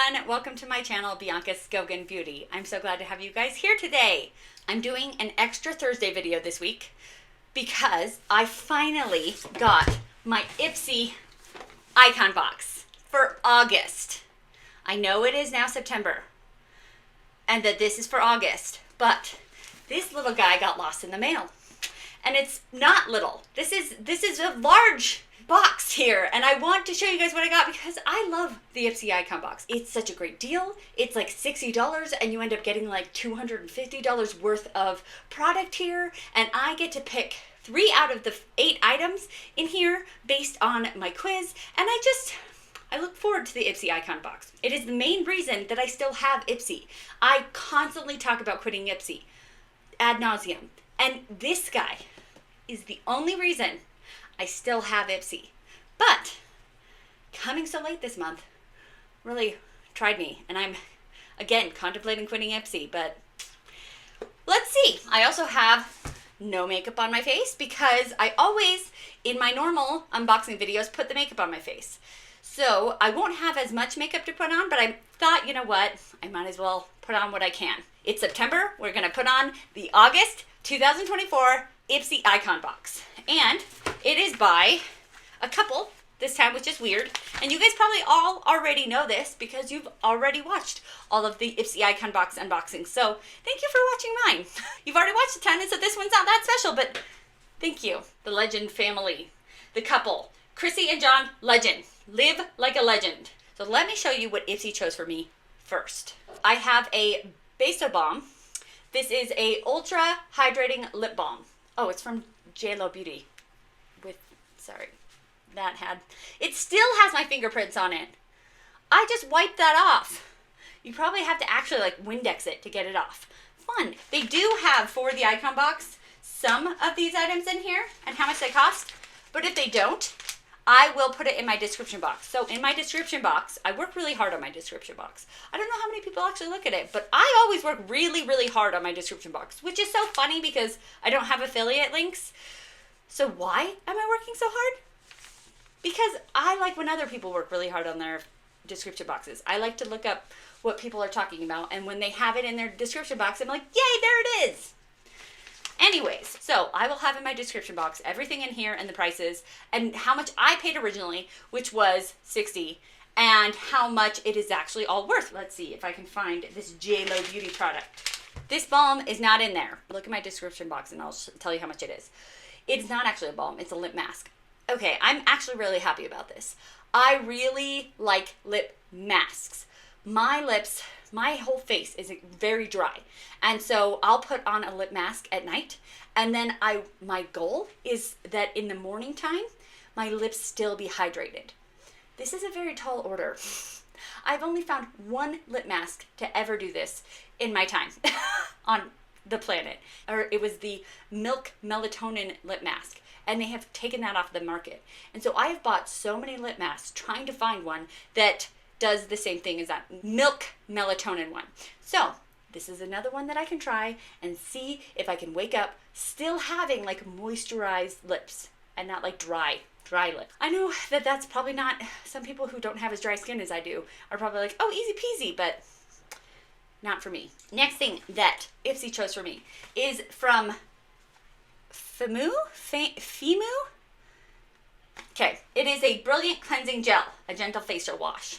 everyone, welcome to my channel, Bianca's Skogan Beauty. I'm so glad to have you guys here today. I'm doing an extra Thursday video this week because I finally got my Ipsy Icon Box for August. I know it is now September and that this is for August, but this little guy got lost in the mail. And it's not little. This is a large box here, and I want to show you guys what I got because I love the Ipsy Icon Box. It's such a great deal. It's like $60 and you end up getting like $250 worth of product here, and I get to pick 3 out of the 8 items in here based on my quiz, and I look forward to the Ipsy Icon Box. It is the main reason that I still have Ipsy. I constantly talk about quitting Ipsy ad nauseum, and this guy is the only reason I still have Ipsy. But coming so late this month really tried me, and I'm again contemplating quitting Ipsy, but let's see. I also have no makeup on my face because I always, in my normal unboxing videos, put the makeup on my face. So I won't have as much makeup to put on, but I thought, you know what, I might as well put on what I can. It's September. We're gonna put on the August 2024 Ipsy Icon Box. And it is by a couple this time, which is weird. And you guys probably all already know this because you've already watched all of the Ipsy Icon Box unboxings. So thank you for watching mine. You've already watched a ton, and so this one's not that special, but thank you. The Legend family, the couple, Chrissy and John Legend. Live like a legend. So let me show you what Ipsy chose for me first. I have a Base Balm. This is a ultra hydrating lip balm. Oh, it's from Beauty. It still has my fingerprints on it. I just wiped that off. You probably have to actually like Windex it to get it off. Fun. They do have, for the Icon Box, some of these items in here and how much they cost. But if they don't, I will put it in my description box. So in my description box, I work really hard on my description box. I don't know how many people actually look at it, but I always work really, really hard on my description box, which is so funny because I don't have affiliate links. So why am I working so hard? Because I like when other people work really hard on their description boxes. I like to look up what people are talking about, and when they have it in their description box, I'm like, yay, there it is. Anyways, so I will have in my description box everything in here and the prices and how much I paid originally, which was $60, and how much it is actually all worth. Let's see if I can find this Beauty product. This balm is not in there. Look at my description box and I'll tell you how much it is. It's not actually a balm, it's a lip mask. Okay, I'm actually really happy about this. I really like lip masks. My lips, my whole face is very dry. And so I'll put on a lip mask at night. And then my goal is that in the morning time, my lips still be hydrated. This is a very tall order. I've only found one lip mask to ever do this in my time on the planet. Or it was the Milk Melatonin lip mask. And they have taken that off the market. And so I have bought so many lip masks trying to find one that does the same thing as that Milk Melatonin one. So this is another one that I can try and see if I can wake up still having like moisturized lips and not like dry lips. I know that that's probably not, some people who don't have as dry skin as I do are probably like, oh, easy peasy, but not for me. Next thing that Ipsy chose for me is from Fimu? Okay, it is a Brilliant Cleansing Gel, a gentle facial wash.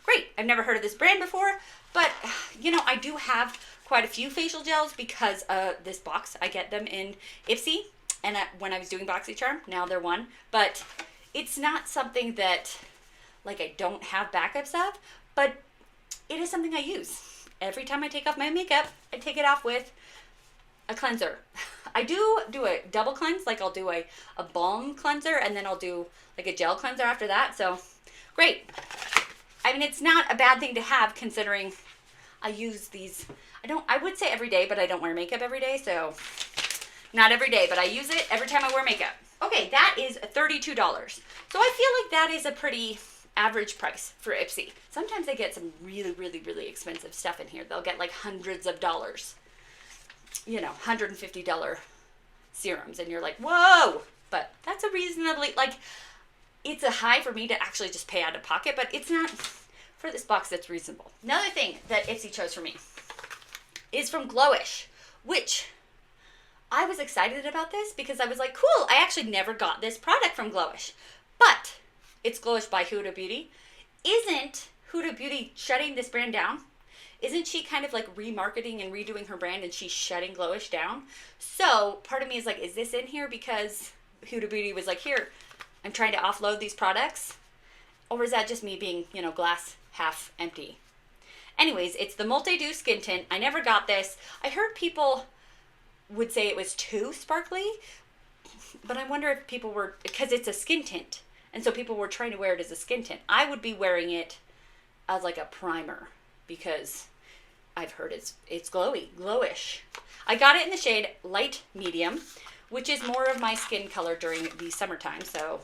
Great, I've never heard of this brand before, but you know, I do have quite a few facial gels because this box, I get them in Ipsy, and when I was doing BoxyCharm, now they're one, but it's not something that like I don't have backups of, but it is something I use. Every time I take off my makeup, I take it off with a cleanser. I do a double cleanse, like I'll do a balm cleanser and then I'll do like a gel cleanser after that. So great. I mean, it's not a bad thing to have considering I use these, I would say every day, but I don't wear makeup every day. So not every day, but I use it every time I wear makeup. Okay, that is $32. So I feel like that is a pretty average price for Ipsy. Sometimes they get some really, really, really expensive stuff in here. They'll get like hundreds of dollars. You know, $150 serums, and you're like, whoa, but that's a reasonably, like, it's a high for me to actually just pay out of pocket, but it's not, for this box that's reasonable. Another thing that Ipsy chose for me is from Glowish, which I was excited about this because I was like, cool, I actually never got this product from Glowish. But it's Glowish by Huda Beauty. Isn't Huda Beauty shutting this brand down? Isn't she kind of like remarketing and redoing her brand and she's shutting Glowish down? So part of me is like, is this in here because Huda Beauty was like, here, I'm trying to offload these products? Or is that just me being, you know, glass half empty? Anyways, it's the Multi-Dew Skin Tint. I never got this. I heard people would say it was too sparkly, but I wonder if people were, because it's a skin tint, and so people were trying to wear it as a skin tint. I would be wearing it as like a primer because I've heard it's glowish. I got it in the shade light medium, which is more of my skin color during the summertime, so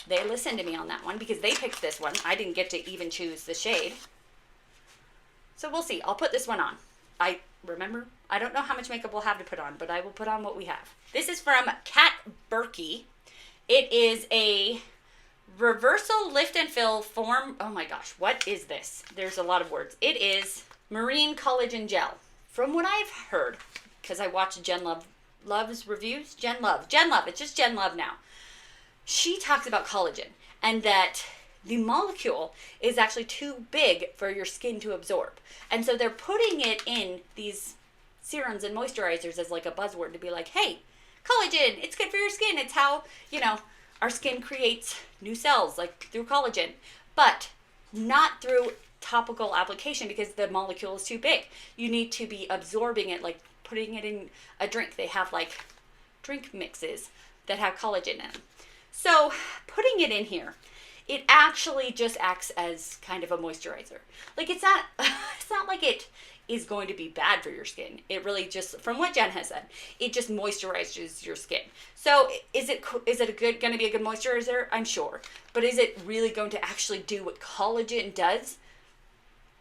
they listened to me on that one because they picked this one. I didn't get to even choose the shade. So we'll see. I'll put this one on. I don't know how much makeup we'll have to put on, but I will put on what we have. This is from Kat Berkey. It is a reversal lift and fill form. Oh my gosh, what is this? There's a lot of words. It is marine collagen gel. From what I've heard, because I watched Jen Love's reviews. Jen Love. It's just Jen Love now. She talks about collagen and that the molecule is actually too big for your skin to absorb. And so they're putting it in these serums and moisturizers as like a buzzword to be like, hey, collagen, it's good for your skin. It's how, you know, our skin creates new cells, like through collagen, but not through topical application because the molecule is too big. You need to be absorbing it, like putting it in a drink. They have like drink mixes that have collagen in them. So putting it in here, it actually just acts as kind of a moisturizer. Like it's not like it is going to be bad for your skin. It really just, from what Jen has said, it just moisturizes your skin. So is it going to be a good moisturizer? I'm sure. But is it really going to actually do what collagen does?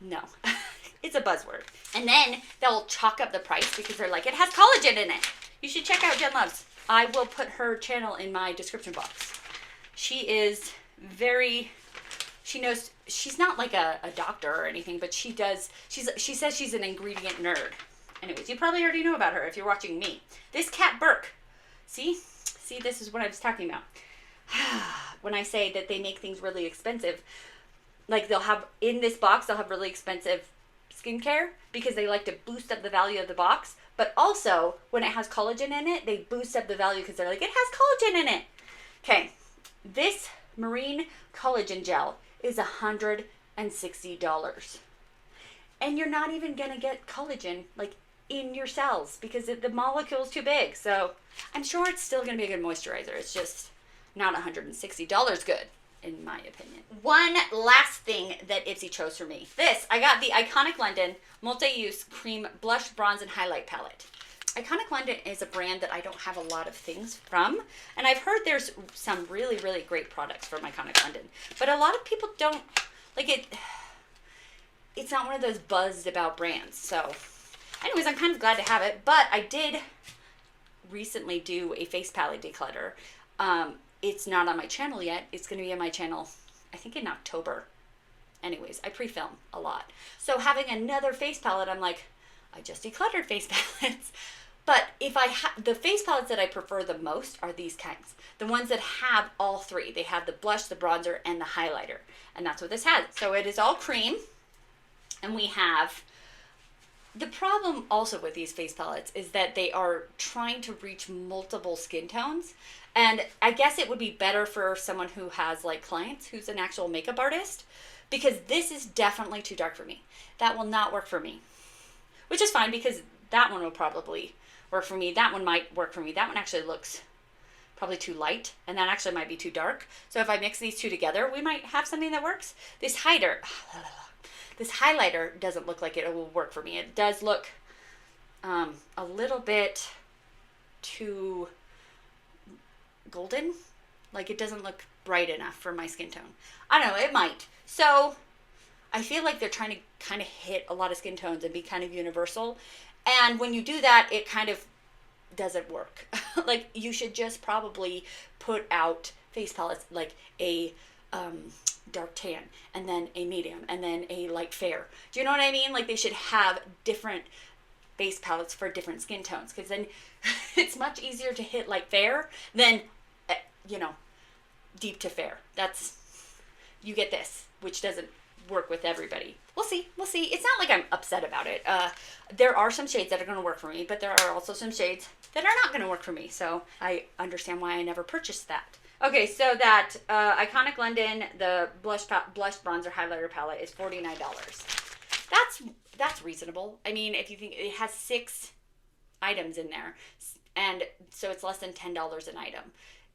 No. It's a buzzword. And then they'll chalk up the price because they're like, it has collagen in it. You should check out Jen Love's. I will put her channel in my description box. She is she knows, she's not like a doctor or anything, but she says she's an ingredient nerd. Anyways, you probably already know about her if you're watching me. This Kat Burke, see, this is what I was talking about. When I say that they make things really expensive, like they'll have, in this box, they'll have really expensive skincare because they like to boost up the value of the box. But also, when it has collagen in it, they boost up the value because they're like, it has collagen in it. Okay, this marine collagen gel is $160. And you're not even going to get collagen like in your cells because the molecule's too big. So I'm sure it's still going to be a good moisturizer. It's just not $160 good, in my opinion. One last thing that Ipsy chose for me. This, I got the Iconic London Multi-Use Cream Blush, Bronze, and Highlight Palette. Iconic London is a brand that I don't have a lot of things from, and I've heard there's some really, really great products from Iconic London, but a lot of people don't, like it, it's not one of those buzzed about brands, so anyways, I'm kind of glad to have it, but I did recently do a face palette declutter. It's not on my channel yet. It's going to be on my channel, I think in October. Anyways, I pre-film a lot. So having another face palette, I'm like, I just decluttered face palettes. But if the face palettes that I prefer the most are these kinds. The ones that have all three. They have the blush, the bronzer, and the highlighter. And that's what this has. So it is all cream. And we have, the problem also with these face palettes is that they are trying to reach multiple skin tones. And I guess it would be better for someone who has like clients, who's an actual makeup artist, because this is definitely too dark for me. That will not work for me. Which is fine because that one will probably work for me. That one might work for me. That one actually looks probably too light, and that actually might be too dark. So if I mix these two together, we might have something that works. This highlighter doesn't look like it will work for me. It does look a little bit too golden. Like it doesn't look bright enough for my skin tone. I don't know, it might. So I feel like they're trying to kind of hit a lot of skin tones and be kind of universal. And when you do that, it kind of doesn't work. Like you should just probably put out face palettes like a dark tan, and then a medium, and then a light fair. Do you know what I mean? Like they should have different base palettes for different skin tones, because then it's much easier to hit light fair than, you know, deep to fair. You get this, which doesn't work with everybody. We'll see. It's not like I'm upset about it. There are some shades that are going to work for me, but there are also some shades that are not going to work for me. So I understand why I never purchased that. Okay, so that Iconic London, the blush bronzer highlighter palette is $49. That's reasonable. I mean, if you think it has 6 items in there, and so it's less than $10 an item.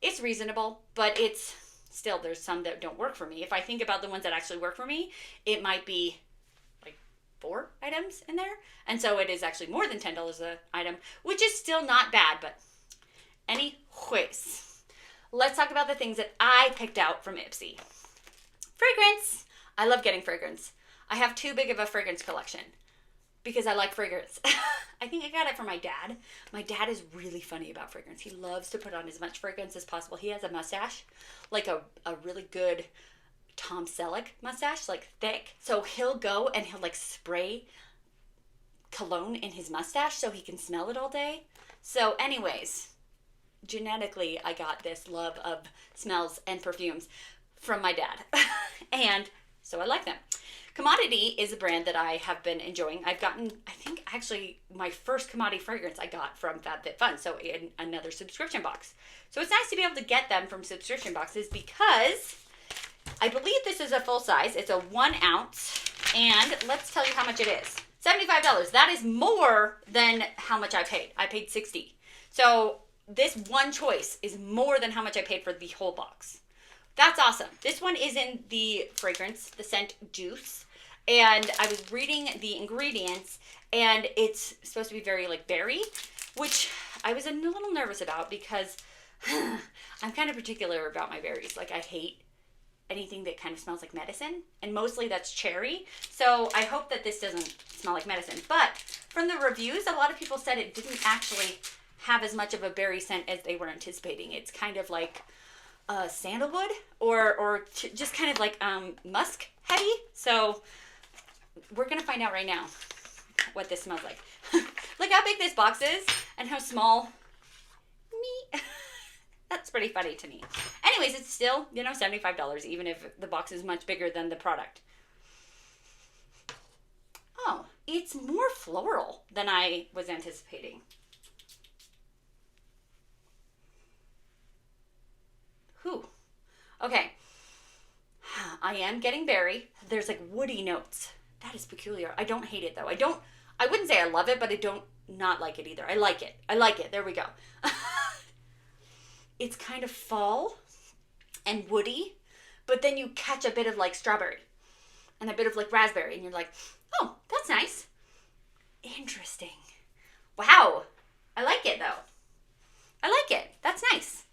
It's reasonable, but it's still, there's some that don't work for me. If I think about the ones that actually work for me, it might be like 4 items in there. And so it is actually more than $10 an item, which is still not bad. But anyways, let's talk about the things that I picked out from Ipsy. Fragrance. I love getting fragrance. I have too big of a fragrance collection because I like fragrance. I think I got it from my dad. My dad is really funny about fragrance. He loves to put on as much fragrance as possible. He has a mustache, like a really good Tom Selleck mustache, like thick. So he'll go and he'll like spray cologne in his mustache so he can smell it all day. So anyways, genetically, I got this love of smells and perfumes from my dad. And so I like them. Commodity is a brand that I have been enjoying. I've gotten, I think actually my first Commodity fragrance I got from FabFitFun, so in another subscription box. So it's nice to be able to get them from subscription boxes because I believe this is a full size. It's a 1 ounce, and let's tell you how much it is. $75. That is more than how much I paid. I paid $60. So this one choice is more than how much I paid for the whole box. That's awesome. This one is in the fragrance, the scent Juice. And I was reading the ingredients, and it's supposed to be very like berry, which I was a little nervous about because I'm kind of particular about my berries. Like I hate anything that kind of smells like medicine, and mostly that's cherry. So I hope that this doesn't smell like medicine. But from the reviews, a lot of people said it didn't actually have as much of a berry scent as they were anticipating. It's kind of like sandalwood or just kind of like musk heavy. So we're gonna find out right now what this smells like. Look how big this box is and how small me. That's pretty funny to me. Anyways, it's still, you know, $75, even if the box is much bigger than the product. Oh, it's more floral than I was anticipating. Whew. Okay. I am getting berry. There's like woody notes. That is peculiar. I don't hate it though. I wouldn't say I love it, but I don't not like it either. I like it. There we go. It's kind of fall and woody, but then you catch a bit of like strawberry and a bit of like raspberry, and you're like, oh, that's nice. Interesting. Wow. I like it though. I like it. That's nice.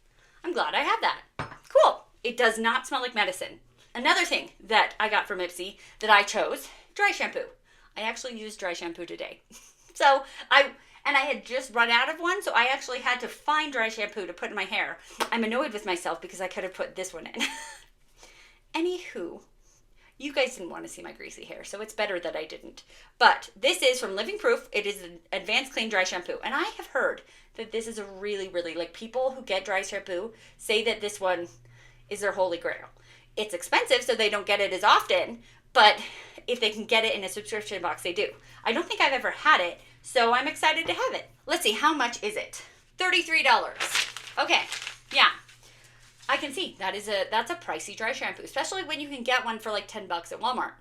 I'm glad I have that. Cool. It does not smell like medicine. Another thing that I got from Ipsy that I chose, dry shampoo. I actually used dry shampoo today. And I had just run out of one, so I actually had to find dry shampoo to put in my hair. I'm annoyed with myself because I could have put this one in. Anywho, you guys didn't want to see my greasy hair, so it's better that I didn't. But this is from Living Proof. It is an advanced clean dry shampoo. And I have heard that this is a really, really, like people who get dry shampoo say that this one is their holy grail. It's expensive, so they don't get it as often, but if they can get it in a subscription box, they do. I don't think I've ever had it, so I'm excited to have it. Let's see, how much is it? $33. Okay, yeah. I can see that's a pricey dry shampoo, especially when you can get one for like $10 at Walmart.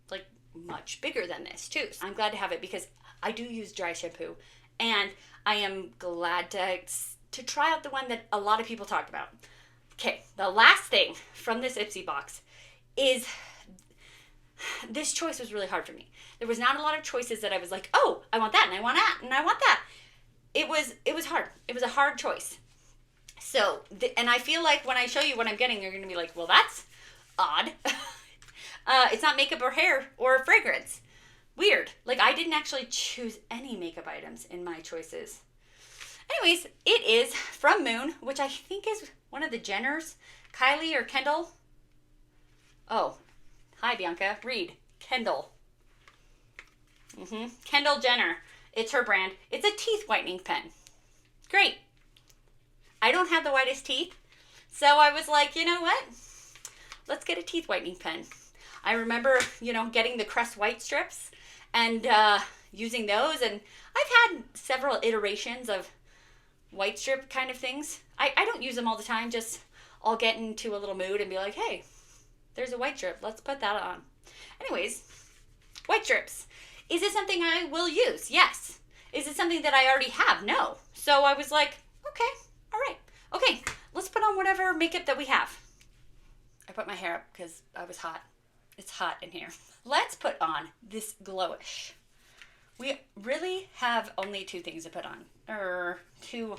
Like much bigger than this too. So I'm glad to have it because I do use dry shampoo, and I am glad to try out the one that a lot of people talk about. Okay, the last thing from this Ipsy box is this choice was really hard for me. There was not a lot of choices that I was like, oh, I want that, and I want that, and I want that. It was hard. It was a hard choice. So, and I feel like when I show you what I'm getting, you're going to be like, well, that's odd. It's not makeup or hair or fragrance. Weird. Like, I didn't actually choose any makeup items in my choices. Anyways, it is from Moon, which I think is one of the Jenners. Kylie or Kendall. Oh, hi Bianca. Read. Kendall. Kendall Jenner. It's her brand. It's a teeth whitening pen. Great. I don't have the whitest teeth, so I was like, you know what? Let's get a teeth whitening pen. I remember, getting the Crest White strips and using those, and I've had several iterations of white strip kind of things. I don't use them all the time, just I'll get into a little mood and be like, hey, there's a white strip. Let's put that on. Anyways, white strips. Is it something I will use? Yes. Is it something that I already have? No. So I was like, okay, all right. Okay, let's put on whatever makeup that we have. I put my hair up because I was hot. It's hot in here. Let's put on this glowish. We really have only 2 things to put on, or 2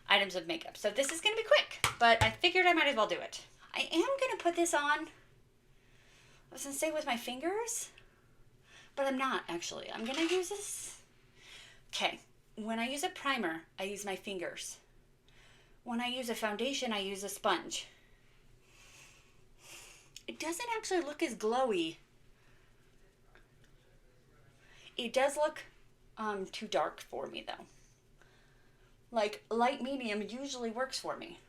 items of makeup. So this is going to be quick, but I figured I might as well do it. I am going to put this on, I was going to say with my fingers, but I'm not actually. I'm going to use this. Okay, when I use a primer, I use my fingers. When I use a foundation, I use a sponge. It doesn't actually look as glowy. It does look too dark for me though. Like light medium usually works for me.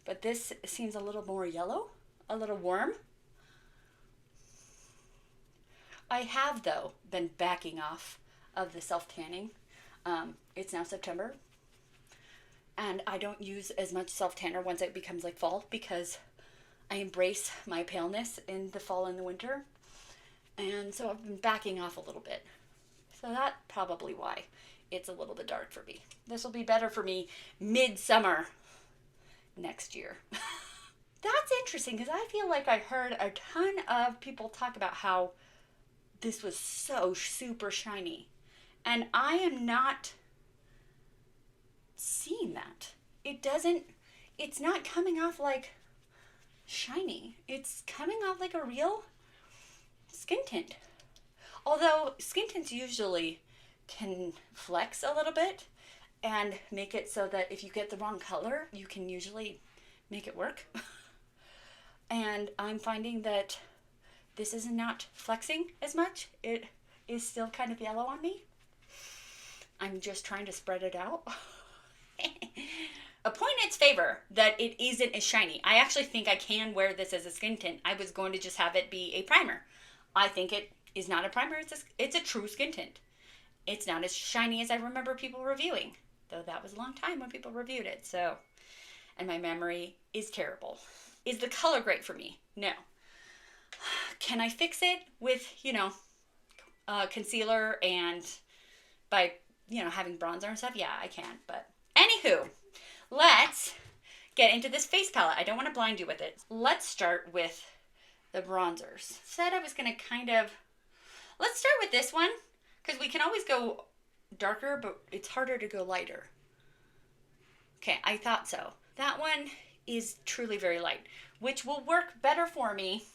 But this seems a little more yellow, a little warm. I have though been backing off of the self-tanning. It's now September. And I don't use as much self-tanner once it becomes like fall because I embrace my paleness in the fall and the winter. And so I've been backing off a little bit. So that's probably why it's a little bit dark for me. This will be better for me midsummer next year. That's interesting because I feel like I heard a ton of people talk about how this was so super shiny. And I am not seeing that. It's not coming off like shiny. It's coming off like a real skin tint. Although skin tints usually can flex a little bit and make it so that if you get the wrong color, you can usually make it work. And I'm finding that this is not flexing as much. It is still kind of yellow on me. I'm just trying to spread it out. A point in its favor that it isn't as shiny. I actually think I can wear this as a skin tint. I was going to just have it be a primer. I think it is not a primer. It's a true skin tint. It's not as shiny as I remember people reviewing, though that was a long time when people reviewed it. So, and my memory is terrible. Is the color great for me? No. Can I fix it with, concealer and by, having bronzer and stuff? Yeah, I can. But anywho, let's get into this face palette. I don't want to blind you with it. Let's start with the bronzers. Said I was going to let's start with this one because we can always go darker, but it's harder to go lighter. Okay, I thought so. That one is truly very light, which will work better for me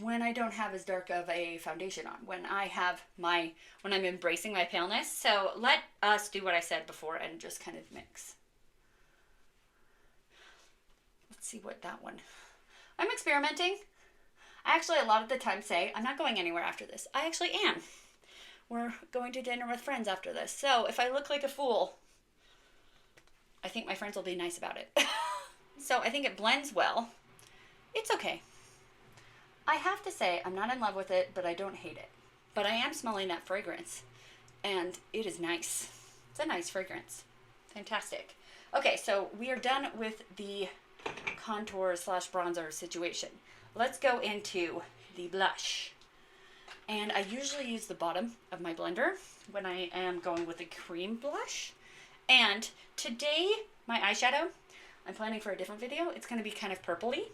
when I don't have as dark of a foundation on, when I'm embracing my paleness. So let us do what I said before and just kind of mix. Let's see what that one. I'm experimenting. I actually a lot of the time say, I'm not going anywhere after this. I actually am. We're going to dinner with friends after this. So if I look like a fool, I think my friends will be nice about it. So I think it blends well. It's okay. I have to say, I'm not in love with it, but I don't hate it. But I am smelling that fragrance, and it is nice. It's a nice fragrance. Fantastic. Okay, so we are done with the contour / bronzer situation. Let's go into the blush. And I usually use the bottom of my blender when I am going with a cream blush. And today, my eyeshadow, I'm planning for a different video. It's going to be kind of purpley.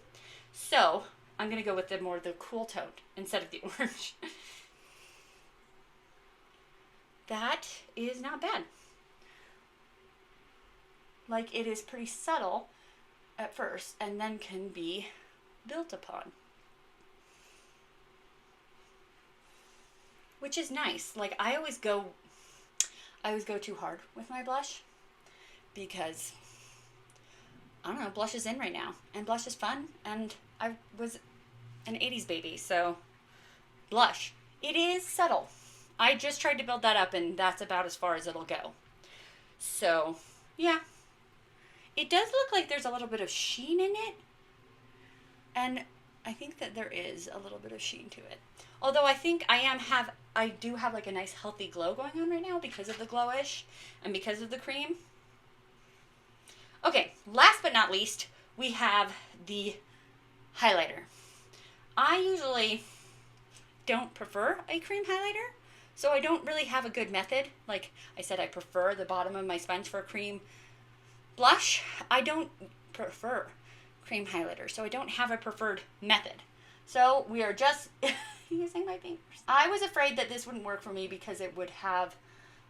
So I'm going to go with the cool tone instead of the orange. That is not bad. Like, it is pretty subtle at first and then can be built upon, which is nice. Like, I always go too hard with my blush because I don't know, blush is in right now and blush is fun, and I was an 80s baby, so blush. It is subtle. I just tried to build that up, and that's about as far as it'll go. So, yeah. It does look like there's a little bit of sheen in it, and I think that there is a little bit of sheen to it. Although I think I do have like a nice healthy glow going on right now because of the Glowish and because of the cream. Okay, last but not least, we have the highlighter. I usually don't prefer a cream highlighter, so I don't really have a good method. Like I said, I prefer the bottom of my sponge for a cream blush. I don't prefer cream highlighter, so I don't have a preferred method. So we are just using my fingers. I was afraid that this wouldn't work for me because it would have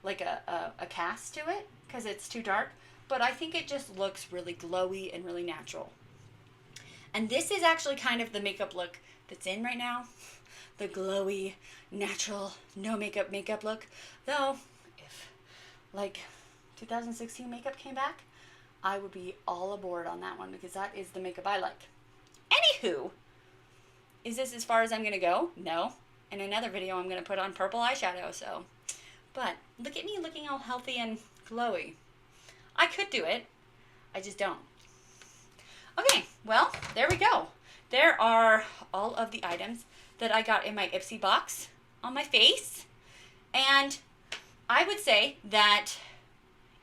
like a cast to it because it's too dark, but I think it just looks really glowy and really natural. And this is actually kind of the makeup look that's in right now. The glowy, natural, no makeup look. Though, if like 2016 makeup came back, I would be all aboard on that one because that is the makeup I like. Anywho, is this as far as I'm going to go? No. In another video, I'm going to put on purple eyeshadow, so. But look at me looking all healthy and glowy. I could do it. I just don't. Okay, well, there we go. There are all of the items that I got in my Ipsy box on my face. And I would say that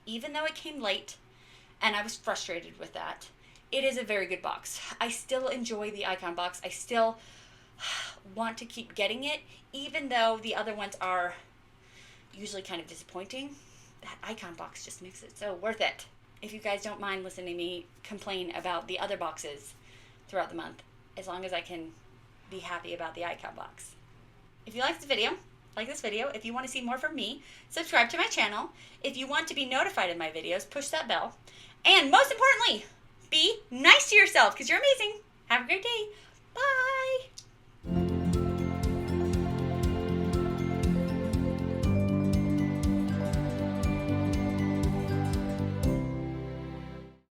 even though it came late, and I was frustrated with that, it is a very good box. I still enjoy the Icon Box. I still want to keep getting it, even though the other ones are usually kind of disappointing. That Icon Box just makes it so worth it. If you guys don't mind listening to me complain about the other boxes throughout the month, as long as I can be happy about the Icon Box. If you like this video, if you want to see more from me, subscribe to my channel. If you want to be notified of my videos, push that bell. And most importantly, be nice to yourself because you're amazing. Have a great day.